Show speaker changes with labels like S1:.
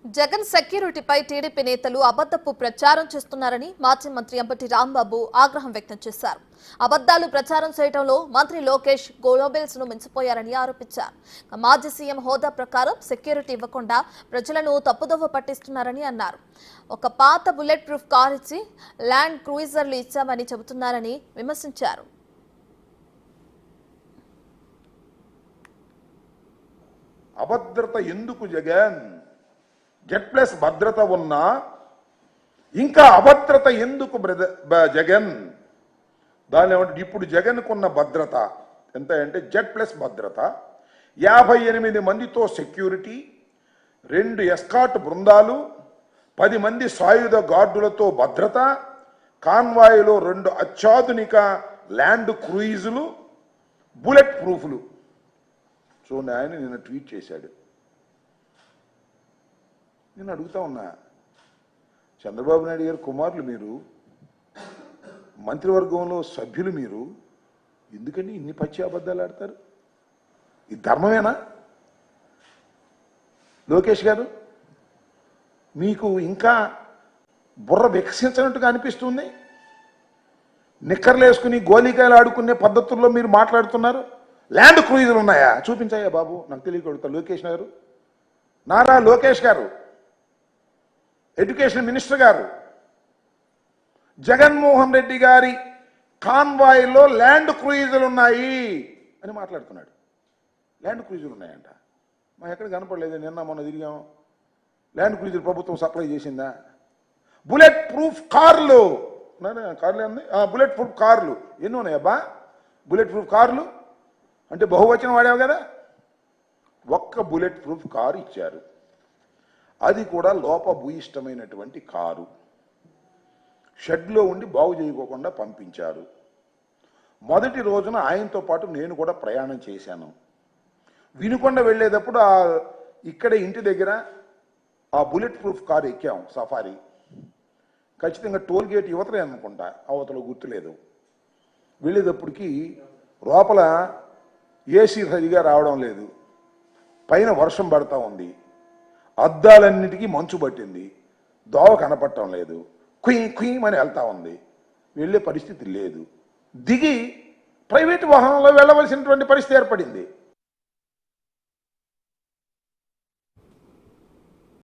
S1: Jagan సెక్యూరిటీపై TDP నేతలు అబద్ధపు ప్రచారం చేస్తున్నారని మాజీ మంత్రి అంబటి రాంబాబు ఆగ్రహం వ్యక్తం చేశారు. అబద్దాలు ప్రచారం చేయడంలో మంత్రి లోకేష్ గ్లోబల్స్ ను మించిపోయారని ఆరోపించారు. మాజీ సీఎం హోదా ప్రకారం సెక్యూరిటీ ఇవ్వకుండా ప్రజలను తప్పుదోవ పట్టిస్తున్నారని అన్నారు. ఒక పాత బుల్లెట్ ప్రూఫ్ కార్ ఇచ్చి ల్యాండ్ క్రూయిజర్లు ఇచ్చామని చెబుతున్నారని విమర్శించారు.
S2: అభద్రత ఎందుకు జగన్? జెడ్+ భద్రత ఉన్నా ఇంకా అభద్రత ఎందుకు జగన్? దాని ఏమంటే ఇప్పుడు జగన్కున్న భద్రత ఎంత అంటే జెడ్+ భద్రత, 58 మందితో సెక్యూరిటీ, 2 ఎస్కాట్ బృందాలు, 10 మంది సాయుధ గార్డులతో భద్రత, కాన్వాయ్లో 2 అత్యాధునిక ల్యాండ్ క్రూయిజులు, బుల్లెట్ ప్రూఫ్లు. చూడండి, ఆయన నిన్న ట్వీట్ చేశాడు. నేను అడుగుతా ఉన్నా, చంద్రబాబు నాయుడు గారు కుమారులు మీరు, మంత్రివర్గంలో సభ్యులు మీరు, ఎందుకని ఇన్ని పచ్చి అబద్ధాలు ఆడతారు? ఇది ధర్మమేనా? లోకేష్ గారు, మీకు ఇంకా బుర్ర వికసించినట్టుగా అనిపిస్తుంది. నిక్కర్లు వేసుకుని గోలీకాయలు ఆడుకునే పద్ధతుల్లో మీరు మాట్లాడుతున్నారు. ల్యాండ్ క్రూయిజులు ఉన్నాయా? చూపించాయా బాబు? నాకు తెలియకూడతా. లోకేష్ గారు, నారా లోకేష్ గారు, ఎడ్యుకేషన్ మినిస్టర్ గారు, జగన్మోహన్ రెడ్డి గారి కాన్వాయ్లో ల్యాండ్ క్రూయిజులు ఉన్నాయి అని మాట్లాడుతున్నాడు. ల్యాండ్ క్రూయిజులు ఉన్నాయంట. మా ఎక్కడ కనపడలేదు. నిన్న మొన్న తిరిగాం. ల్యాండ్ క్రూయిజులు ప్రభుత్వం సప్లై చేసిందా? బుల్లెట్ ప్రూఫ్ కార్లు, కార్లు ఏంది? బుల్లెట్ ప్రూఫ్ కార్లు ఎన్ని ఉన్నాయబ్బా? బుల్లెట్ ప్రూఫ్ కార్లు అంటే బహువచనం వాడావు కదా. ఒక్క బుల్లెట్ ప్రూఫ్ కారు ఇచ్చారు. అది కూడా లోపభూయిష్టమైనటువంటి కారు. షెడ్లో ఉండి బాగు చేయకోకుండా పంపించారు. మొదటి రోజున ఆయనతో పాటు నేను కూడా ప్రయాణం చేశాను. వినుకొండ వెళ్ళేటప్పుడు ఇక్కడ ఇంటి దగ్గర ఆ బుల్లెట్ ప్రూఫ్ కారు ఎక్కాం. సఫారీ ఖచ్చితంగా టోల్ గేట్ యువతలే అనుకుంటా, అవతల గుర్తులేదు. వెళ్ళేటప్పటికి లోపల ఏసీ సరిగా రావడం లేదు. పైన వర్షం పడతా ఉంది. అద్దాలన్నిటికీ మంచు పట్టింది. దోవ కనపడటం లేదు. కుయ్ కుయ్యమని వెళ్తా ఉంది. వెళ్ళే పరిస్థితి లేదు. దిగి ప్రైవేటు వాహనంలో వెళ్ళవలసినటువంటి పరిస్థితి ఏర్పడింది.